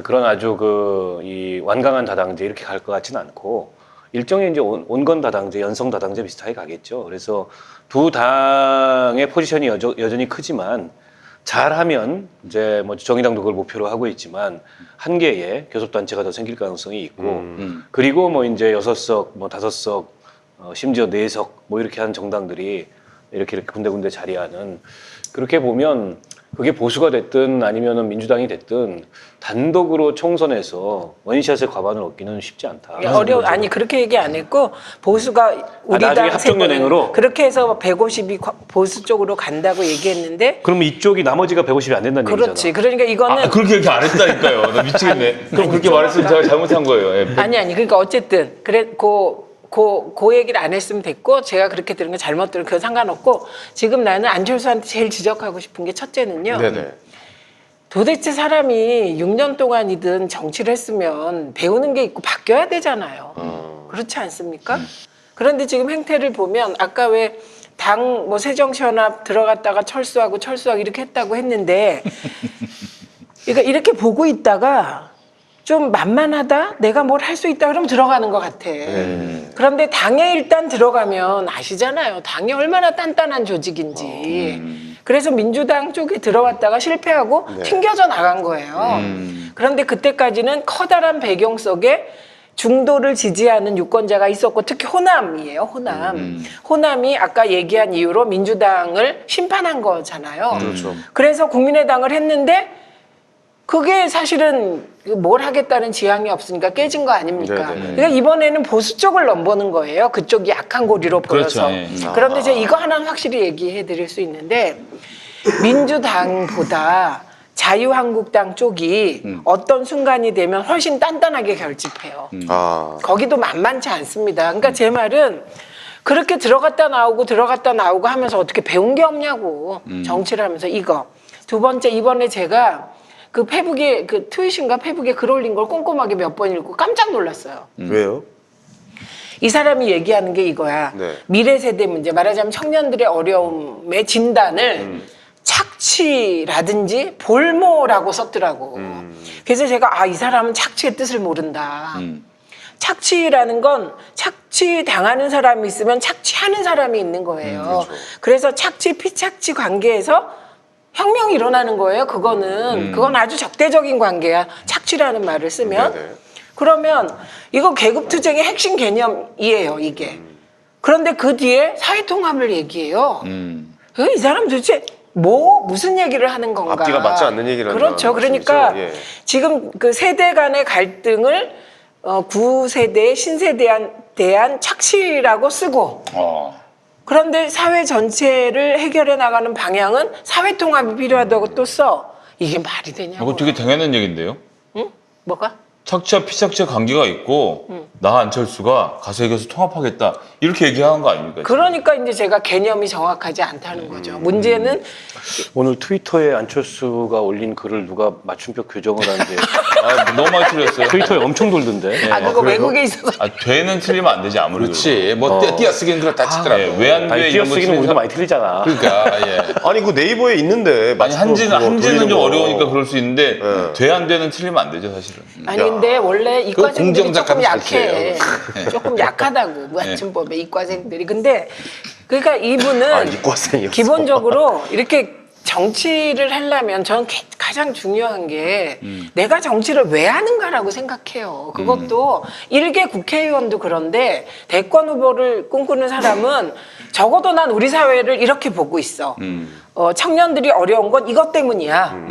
그런 아주 이 완강한 다당제 이렇게 갈 것 같지는 않고 일종의 이제 온건 다당제, 연성 다당제 비슷하게 가겠죠. 그래서 두 당의 포지션이 여전히 크지만 잘하면 이제 뭐 정의당도 그걸 목표로 하고 있지만 한 개의 교섭단체가 더 생길 가능성이 있고 그리고 뭐 이제 6석, 뭐 5석, 심지어 4석 뭐 이렇게 한 정당들이 이렇게 군데군데 자리하는 그렇게 보면 그게 보수가 됐든 아니면은 민주당이 됐든 단독으로 총선에서 원샷의 과반을 얻기는 쉽지 않다. 아니 그렇게 얘기 안 했고 보수가 우리 나중에 당 합동연행으로? 그렇게 해서 150이 보수 쪽으로 간다고 얘기했는데 그럼 이쪽이 나머지가 150이 안 된다는 그렇지. 얘기잖아. 그러니까 이거는 그렇게 얘기 안 했다니까요. 나 미치겠네. 그럼 그렇게 말했으면 제가 잘못한 거예요. 예. 아니 그러니까 어쨌든 그래 그 얘기를 안 했으면 됐고 제가 그렇게 들은 거 잘못 들은 거 상관없고 지금 나는 안철수한테 제일 지적하고 싶은 게 첫째는요. 네네. 도대체 사람이 6년 동안이든 정치를 했으면 배우는 게 있고 바뀌어야 되잖아요. 그렇지 않습니까? 그런데 지금 행태를 보면 아까 왜 당 뭐 새정치연합 들어갔다가 철수하고 이렇게 했다고 했는데 그러니까 이렇게 보고 있다가 좀 만만하다? 내가 뭘 할 수 있다 그러면 들어가는 것 같아. 그런데 당에 일단 들어가면 아시잖아요. 당이 얼마나 단단한 조직인지. 그래서 민주당 쪽에 들어왔다가 실패하고 튕겨져 나간 거예요. 그런데 그때까지는 커다란 배경 속에 중도를 지지하는 유권자가 있었고 특히 호남이에요. 호남이 아까 얘기한 이유로 민주당을 심판한 거잖아요. 그렇죠. 그래서 국민의당을 했는데 그게 사실은 뭘 하겠다는 지향이 없으니까 깨진 거 아닙니까? 네네. 그러니까 이번에는 보수 쪽을 넘보는 거예요. 그쪽이 약한 고리로 보여서. 그렇죠, 예. 그런데 제가 이거 하나는 확실히 얘기해 드릴 수 있는데 민주당보다 자유한국당 쪽이 어떤 순간이 되면 훨씬 단단하게 결집해요. 거기도 만만치 않습니다. 그러니까 제 말은 그렇게 들어갔다 나오고 하면서 어떻게 배운 게 없냐고 정치를 하면서 이거. 두 번째 이번에 제가 그 페북에 그 트윗인가 페북에 글 올린 걸 꼼꼼하게 몇 번 읽고 깜짝 놀랐어요. 왜요? 이 사람이 얘기하는 게 이거야. 네. 미래 세대 문제 말하자면 청년들의 어려움의 진단을 착취라든지 볼모라고 썼더라고. 그래서 제가 이 사람은 착취의 뜻을 모른다. 착취라는 건 착취 당하는 사람이 있으면 착취하는 사람이 있는 거예요. 그렇죠. 그래서 착취 피착취 관계에서 혁명이 일어나는 거예요. 그건 아주 적대적인 관계야. 착취라는 말을 쓰면. 네네. 그러면 이거 계급투쟁의 핵심 개념이에요, 이게. 그런데 그 뒤에 사회통합을 얘기해요. 이 사람 도대체 무슨 얘기를 하는 건가? 앞뒤가 맞지 않는 얘기를 그렇죠. 한다는 그러니까 말씀이죠? 예. 지금 그 세대 간의 갈등을 구세대, 신세대에 대한 착취라고 쓰고 그런데 사회 전체를 해결해 나가는 방향은 사회통합이 필요하다고 또 써. 이게 말이 되냐고. 이거 되게 당연한 얘기인데요. 응? 뭐가? 착취와 피착취의 관계가 있고 나 안철수가 가서 얘기해서 통합하겠다 이렇게 얘기하는 거 아닙니까? 그러니까 이제 제가 개념이 정확하지 않다는 거죠. 문제는 오늘 트위터에 안철수가 올린 글을 누가 맞춤표 교정을 하는데 아, 너무 많이 틀렸어요. 트위터에 엄청 돌던데. 그거 외국에 있어서 되는 틀리면 안 되지 아무래도. 그렇지. 뭐 띄어쓰기는 그렇다 치더라고. 예, 외환부에 아니, 이런 거 띄어쓰기는 우리도 치면서- 많이 틀리잖아. 그러니까 예. 아니 그 네이버에 있는데 아니 한지는 좀 거. 어려우니까 그럴 수 있는데 네. 돼 안 되는 틀리면 안 되죠 사실은. 아니 근데 원래 이과생들이 공정작 조금 하면 약해. 실수예요. 조금 약하다고 맞춤법에 이과생들이. 근데 그러니까 이분은 아, 이과생이었어. 기본적으로 이렇게 정치를 하려면 저는 가장 중요한 게 내가 정치를 왜 하는가라고 생각해요. 그것도 일개 국회의원도 그런데 대권 후보를 꿈꾸는 사람은 적어도 난 우리 사회를 이렇게 보고 있어. 청년들이 어려운 건 이것 때문이야.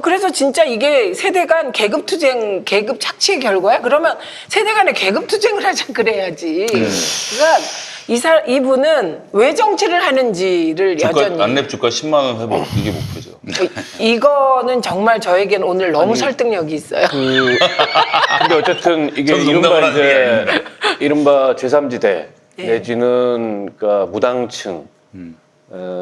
그래서 진짜 이게 세대 간 계급투쟁, 계급 착취의 결과야? 그러면 세대 간에 계급투쟁을 하자 그래야지. 그러니까 이분은 왜 정치를 하는지를 여전히. 안랩 주가 10만 원 회복 이게 목표죠. 이거는 정말 저에겐 오늘 너무 설득력이 있어요. 근데 어쨌든 이게 저도 농담을 하는 게 이른바 제3지대 예. 내지는 그러니까 무당층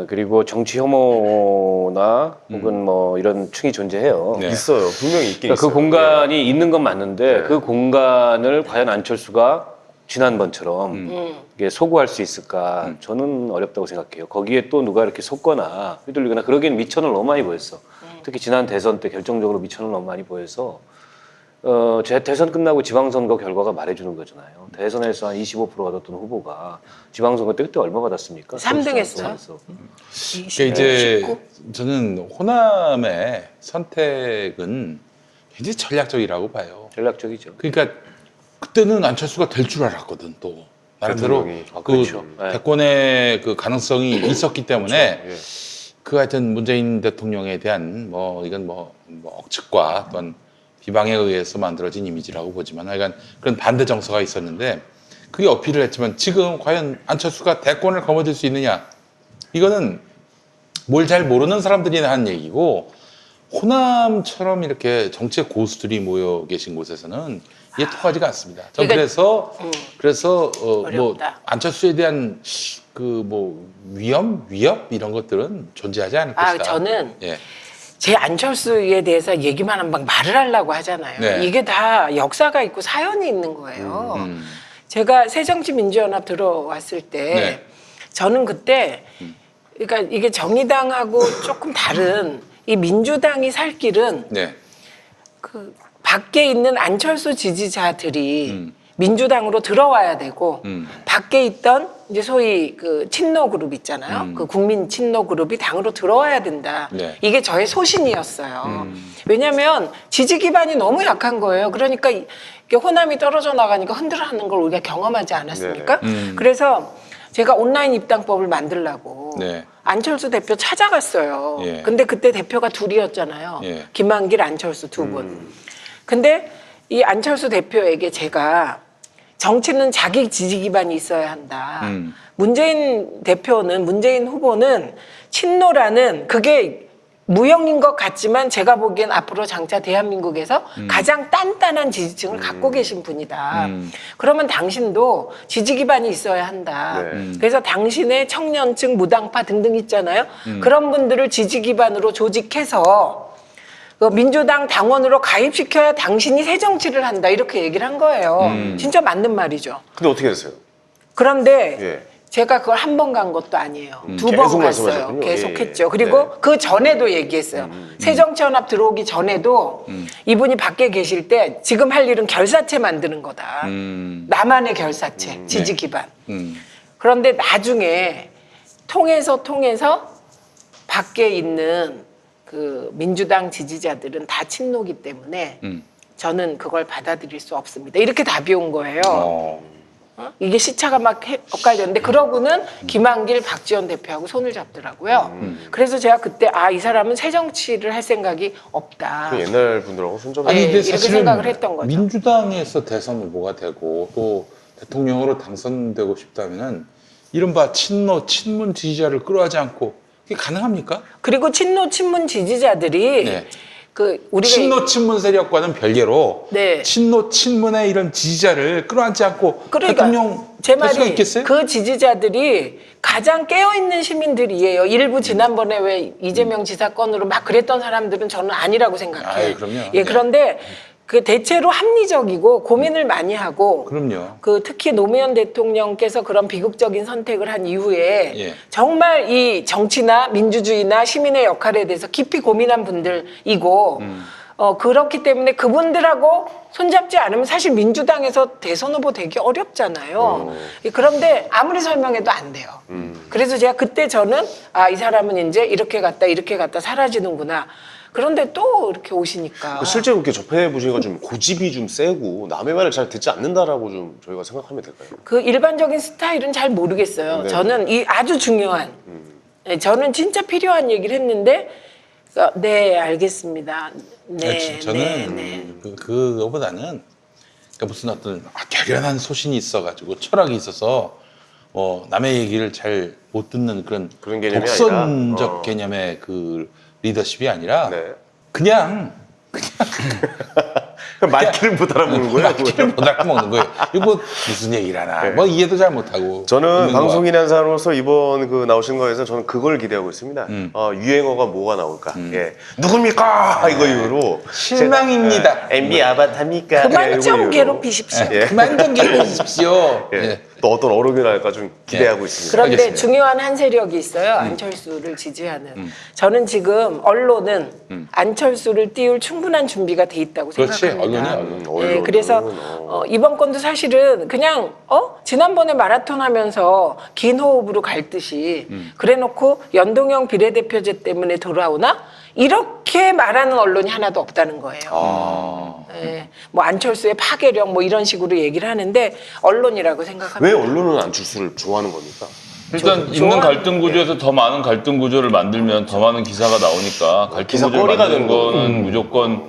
그리고 정치 혐오나 혹은 뭐 이런 층이 존재해요. 네. 있어요. 분명히 있긴 그러니까 있어요. 그 공간이 있는 건 맞는데 네. 그 공간을 과연 안철수가 지난번처럼 이게 소구할 수 있을까? 저는 어렵다고 생각해요. 거기에 또 누가 이렇게 속거나 휘둘리거나 그러기엔 미천을 너무 많이 보였어. 특히 지난 대선 때 결정적으로 미천을 너무 많이 보여서 제 대선 끝나고 지방선거 결과가 말해주는 거잖아요. 대선에서 한 25% 받았던 후보가 지방선거 때 그때 얼마 받았습니까? 3등 했어요. 그러니까 이제 저는 호남의 선택은 굉장히 전략적이라고 봐요. 전략적이죠. 그러니까 그때는 안철수가 될 줄 알았거든 또 나름대로 대통령이. 아, 그 그렇죠. 네. 대권의 그 가능성이 있었기 때문에 예. 그 하여튼 문재인 대통령에 대한 뭐 이건 뭐 억측과 또는 비방에 의해서 만들어진 이미지라고 보지만 하여간 그런 반대 정서가 있었는데 그게 어필을 했지만 지금 과연 안철수가 대권을 거머쥘 수 있느냐 이거는 뭘 잘 모르는 사람들이 하는 얘기고 호남처럼 이렇게 정치의 고수들이 모여 계신 곳에서는 이게 통하지가 않습니다. 전 그러니까, 그래서 뭐 어렵다. 안철수에 대한 그 뭐 위협 이런 것들은 존재하지 않을 것이다. 저는 예. 제 안철수에 대해서 얘기만 하면 막 말을 하려고 하잖아요. 네. 이게 다 역사가 있고 사연이 있는 거예요. 제가 새정치민주연합 들어왔을 때 네. 저는 그때 그러니까 이게 정의당하고 조금 다른 이 민주당이 살 길은 네. 그 밖에 있는 안철수 지지자들이 민주당으로 들어와야 되고 밖에 있던 이제 소위 그 친노 그룹 있잖아요. 그 국민 친노 그룹이 당으로 들어와야 된다. 네. 이게 저의 소신이었어요. 왜냐하면 지지 기반이 너무 약한 거예요. 그러니까 이게 호남이 떨어져 나가니까 흔들어하는 걸 우리가 경험하지 않았습니까? 그래서 제가 온라인 입당법을 만들려고 네. 안철수 대표 찾아갔어요. 예. 근데 그때 대표가 둘이었잖아요. 예. 김한길, 안철수 두 분. 근데 이 안철수 대표에게 제가 정치는 자기 지지 기반이 있어야 한다. 문재인 대표는, 문재인 후보는 친노라는 그게 무형인 것 같지만 제가 보기엔 앞으로 장차 대한민국에서 가장 단단한 지지층을 갖고 계신 분이다. 그러면 당신도 지지 기반이 있어야 한다. 그래서 당신의 청년층, 무당파 등등 있잖아요. 그런 분들을 지지 기반으로 조직해서 그 민주당 당원으로 가입시켜야 당신이 새 정치를 한다. 이렇게 얘기를 한 거예요. 진짜 맞는 말이죠. 근데 어떻게 됐어요? 그런데 예. 제가 그걸 한 번 간 것도 아니에요. 두 계속 번 갔어요. 말씀하셨군요. 계속 예, 예. 했죠. 그리고 네. 그 전에도 얘기했어요. 새정치연합 들어오기 전에도 이분이 밖에 계실 때 지금 할 일은 결사체 만드는 거다. 나만의 결사체, 지지 기반. 그런데 나중에 통해서 밖에 있는 그 민주당 지지자들은 다 친노기 때문에 저는 그걸 받아들일 수 없습니다. 이렇게 답이 온 거예요. 어. 이게 시차가 막 엇갈렸는데 그러고는 김한길, 박지원 대표하고 손을 잡더라고요. 그래서 제가 그때 이 사람은 새 정치를 할 생각이 없다. 그 옛날 분들하고 손잡아. 아니, 이렇게 사실은 생각을 했던 거죠. 민주당에서 대선 후보가 되고 또 대통령으로 당선되고 싶다면은 이른바 친문 지지자를 끌어하지 않고 그게 가능합니까? 그리고 친문 지지자들이 네. 우리가 친문 세력과는 별개로 네. 친문의 이런 지지자를 끌어안지 않고 그러니까 대통령 제 될 수가 말이 있겠어요? 그 지지자들이 가장 깨어있는 시민들이에요. 일부 지난번에 왜 이재명 지사 건으로 막 그랬던 사람들은 저는 아니라고 생각해요. 아유, 그럼요. 예, 네. 그런데 그 대체로 합리적이고 고민을 많이 하고 그럼요. 특히 노무현 대통령께서 그런 비극적인 선택을 한 이후에 예. 정말 이 정치나 민주주의나 시민의 역할에 대해서 깊이 고민한 분들이고 그렇기 때문에 그분들하고 손잡지 않으면 사실 민주당에서 대선 후보 되기 어렵잖아요. 그런데 아무리 설명해도 안 돼요. 그래서 제가 그때 저는 이 사람은 이제 이렇게 갔다 사라지는구나. 그런데 또 이렇게 오시니까. 실제로 그렇게 접해 보시니까 좀 고집이 좀 세고 남의 말을 잘 듣지 않는다라고 좀 저희가 생각하면 될까요? 그 일반적인 스타일은 잘 모르겠어요. 네. 저는 이 아주 중요한, 저는 진짜 필요한 얘기를 했는데, 네, 알겠습니다. 네, 저는 네. 그거보다는 그러니까 무슨 어떤 결연한 소신이 있어가지고 철학이 있어서 남의 얘기를 잘 못 듣는 그런 개념이 독선적 아니라, 개념의 그 리더십이 아니라 네. 그냥 말귀를 못 알아보는 거예요. 말귀를 못 알아먹는 거예요. 이거 뭐 무슨 얘기를 하나, 네. 뭐 이해도 잘 못하고. 저는 있는 방송인 한 사람으로서 이번 그 나오신 거에서 저는 그걸 기대하고 있습니다. 유행어가 뭐가 나올까? 예. 누굽니까? 이거 이후로 실망입니다. MB 아바타입니까? 그만 이거 좀 이후로. 괴롭히십시오. 예. 그만 좀 괴롭히십시오. 예. 예. 또 어떤 어록이 나올까 좀 기대하고 있습니다. 그런데 알겠습니다. 중요한 한 세력이 있어요. 안철수를 지지하는. 저는 지금 언론은 안철수를 띄울 충분한 준비가 돼 있다고 그렇지, 생각합니다. 언론이야. 예, 그래서 이번 건도 사실은 그냥 지난번에 마라톤 하면서 긴 호흡으로 갈 듯이 그래놓고 연동형 비례대표제 때문에 돌아오나? 이렇게 말하는 언론이 하나도 없다는 거예요. 예, 뭐 안철수의 파괴력 뭐 이런 식으로 얘기를 하는데 언론이라고 생각합니다. 왜 언론은 안철수를 좋아하는 겁니까? 일단 있는 갈등 구조에서 더 많은 갈등 구조를 만들면 더 많은 기사가 나오니까 갈등 구조를 기사거리가 만드는 되는 거고. 거는 무조건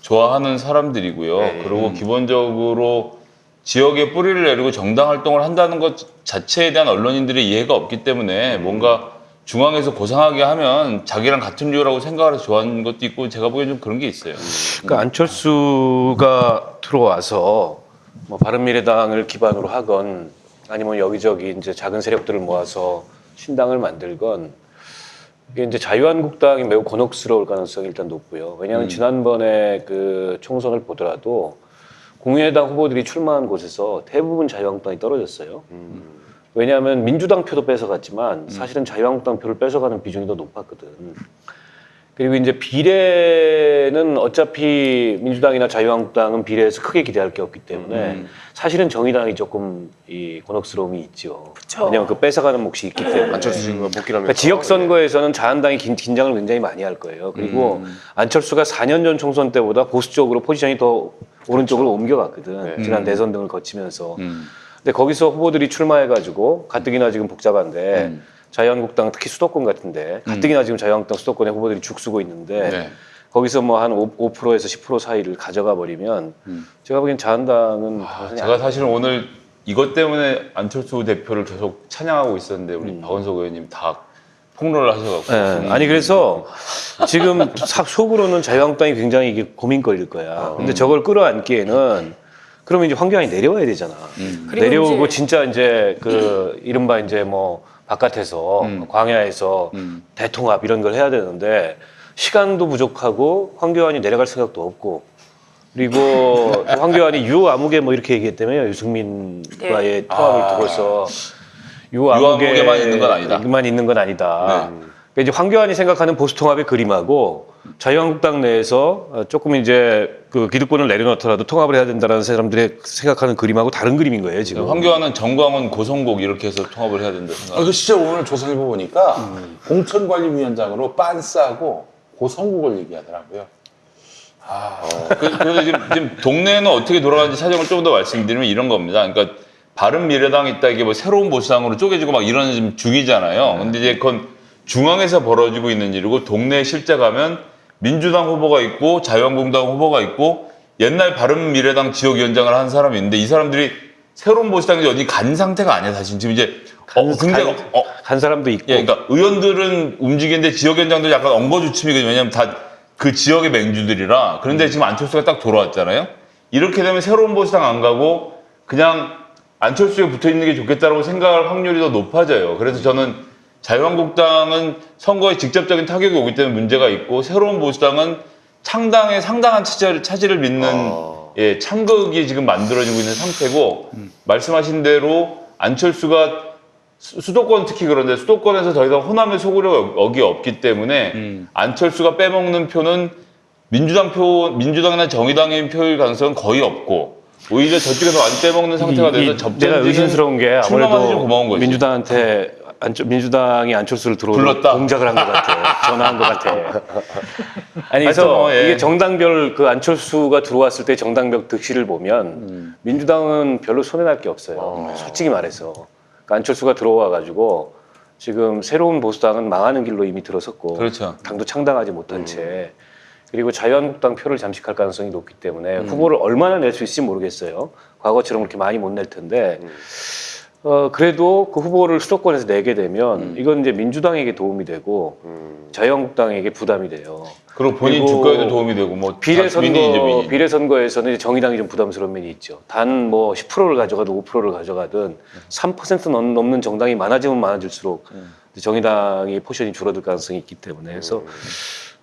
좋아하는 사람들이고요. 네. 그리고 기본적으로 지역에 뿌리를 내리고 정당 활동을 한다는 것 자체에 대한 언론인들의 이해가 없기 때문에 뭔가 중앙에서 고상하게 하면 자기랑 같은 류라고 생각을 해서 좋아하는 것도 있고 제가 보기엔 좀 그런 게 있어요. 그러니까 안철수가 들어와서 뭐 바른미래당을 기반으로 하건 아니면 여기저기 이제 작은 세력들을 모아서 신당을 만들건 이게 이제 자유한국당이 매우 곤혹스러울 가능성이 일단 높고요. 왜냐하면 지난번에 그 총선을 보더라도 공의당 후보들이 출마한 곳에서 대부분 자유한국당이 떨어졌어요. 왜냐하면 민주당 표도 뺏어갔지만 사실은 자유한국당 표를 뺏어가는 비중이 더 높았거든. 그리고 이제 비례는 어차피 민주당이나 자유한국당은 비례에서 크게 기대할 게 없기 때문에 사실은 정의당이 조금 이 곤혹스러움이 있죠. 그쵸. 왜냐하면 그 뺏어가는 몫이 있기 때문에. 안철수 지금 복귀하면서 그러니까 지역 선거에서는 자한당이 긴장을 굉장히 많이 할 거예요. 그리고 안철수가 4년 전 총선 때보다 보수적으로 포지션이 더 오른쪽으로 옮겨갔거든. 지난 대선 등을 거치면서. 근데 거기서 후보들이 출마해가지고 가뜩이나 지금 복잡한데 자유한국당 특히 수도권 같은데 가뜩이나 지금 자유한국당 수도권에 후보들이 죽쓰고 있는데 네. 거기서 뭐 한 5%에서 10% 사이를 가져가 버리면 제가 보기엔 자한당은 제가 사실은 오늘 이것 때문에 안철수 대표를 계속 찬양하고 있었는데 우리 박원석 의원님 다 폭로를 하셔갖고 네. 아니 그래서 지금 속으로는 자유한국당이 굉장히 이게 고민거리일 거야. 근데 저걸 끌어안기에는 그러면 이제 황교안이 내려와야 되잖아. 그리고 내려오고 이제 진짜 이제 그 이른바 이제 뭐 바깥에서 광야에서 대통합 이런 걸 해야 되는데 시간도 부족하고 황교안이 내려갈 생각도 없고 그리고 황교안이 유아무개 뭐 이렇게 얘기했다며요. 유승민과의 통합을 두고서 유아무개만 있는 건 아니다. 만 있는 건 아니다. 그러니까 이제 황교안이 생각하는 보수 통합의 그림하고 자유한국당 내에서 조금 이제 그 기득권을 내려놓더라도 통합을 해야 된다는 사람들의 생각하는 그림하고 다른 그림인 거예요 지금. 황교안은 정광훈 고성국 이렇게 해서 통합을 해야 된다 생각. 그 진짜 오늘 조선일보 보니까 공천관리위원장으로 빤스하고 고성국을 얘기하더라고요. 그래서 지금 동네는 어떻게 돌아가는지 사정을 좀 더 말씀드리면 이런 겁니다. 그러니까 바른미래당이 있다 이게 뭐 새로운 보수당으로 쪼개지고 막 이런 지금 중이잖아요. 근데 이제 그건 중앙에서 벌어지고 있는 일이고 동네 실제 가면 민주당 후보가 있고 자유한국당 후보가 있고 옛날 바른미래당 지역위원장을 한 사람이 있는데 이 사람들이 새로운 보수당이 어디 간 상태가 아니야 사실 지금 이제 간 사람도 있고. 예, 그러니까 의원들은 움직이는데 지역위원장도 약간 엉거주춤이거든요. 왜냐하면 다 그 지역의 맹주들이라. 그런데 지금 안철수가 딱 돌아왔잖아요. 이렇게 되면 새로운 보수당 안 가고 그냥 안철수에 붙어 있는 게 좋겠다라고 생각할 확률이 더 높아져요. 그래서 저는 자유한국당은 선거에 직접적인 타격이 오기 때문에 문제가 있고 새로운 보수당은 창당에 상당한 차질을 빚는 예, 창극이 지금 만들어지고 있는 상태고 말씀하신 대로 안철수가 수도권 특히 그런데 수도권에서 더 이상 호남의 소구력이 없기 때문에 안철수가 빼먹는 표는 민주당이나 정의당의 표일 가능성은 거의 없고 오히려 저쪽에서 안 빼먹는 상태가 돼서 내가 접전지는 의심스러운 게 출마하기 좀 아무래도 고마운 거지. 민주당한테 민주당이 안철수를 불렀다. 들어오도록 공작을 한 것 같아. 전화한 것 같아. 아니 그래서 하여튼 뭐, 예. 이게 정당별 그 안철수가 들어왔을 때 정당별 득실을 보면 민주당은 별로 손해날 게 없어요. 솔직히 말해서. 그러니까 안철수가 들어와가지고 지금 새로운 보수당은 망하는 길로 이미 들어섰고 그렇죠. 당도 창당하지 못한 채 그리고 자유한국당 표를 잠식할 가능성이 높기 때문에 후보를 얼마나 낼 수 있을지 모르겠어요. 과거처럼 그렇게 많이 못 낼 텐데 그래도 그 후보를 수도권에서 내게 되면 이건 이제 민주당에게 도움이 되고 자유한국당에게 부담이 돼요. 그리고 본인 그리고 주가에도 도움이 되고 뭐 비례선거에서는 이제 정의당이 좀 부담스러운 면이 있죠. 단 뭐 10%를 가져가든 5%를 가져가든 3% 넘는 정당이 많아지면 많아질수록 정의당의 포션이 줄어들 가능성이 있기 때문에 그래서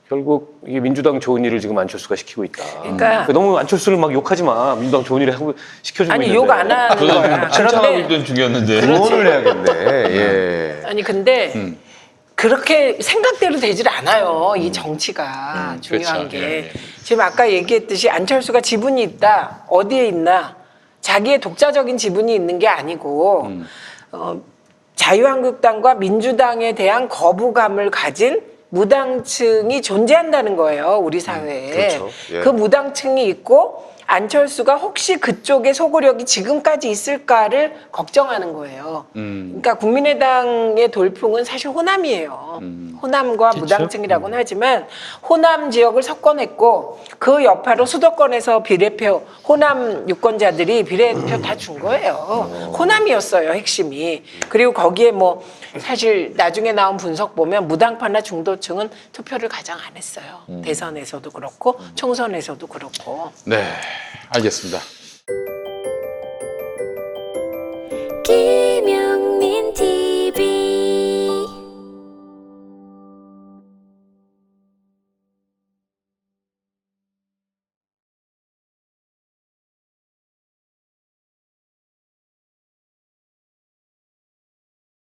결국 이게 민주당 좋은 일을 지금 안철수가 시키고 있다. 그러니까 너무 안철수를 막 욕하지 마. 민주당 좋은 일을 하고 시켜주고 아니 있는데. 욕 안 하는 거야. 칭찬하고 그런데 있던 중이었는데 응원을 해야겠네. 예. 아니 근데 그렇게 생각대로 되질 않아요. 이 정치가 중요한 그렇죠. 게 예, 예. 지금 아까 얘기했듯이 안철수가 지분이 있다. 어디에 있나? 자기의 독자적인 지분이 있는 게 아니고 자유한국당과 민주당에 대한 거부감을 가진 무당층이 존재한다는 거예요. 우리 사회에. 그렇죠. 예. 그 무당층이 있고 안철수가 혹시 그쪽에 소구력이 지금까지 있을까를 걱정하는 거예요. 그러니까 국민의당의 돌풍은 사실 호남이에요. 호남과 무당층이라고는 하지만 호남 지역을 석권했고 그 여파로 수도권에서 비례표 호남 유권자들이 비례표 다 준 거예요. 호남이었어요, 핵심이. 그리고 거기에 뭐 사실 나중에 나온 분석 보면 무당파나 중도층은 투표를 가장 안 했어요. 대선에서도 그렇고 총선에서도 그렇고. 네, 알겠습니다.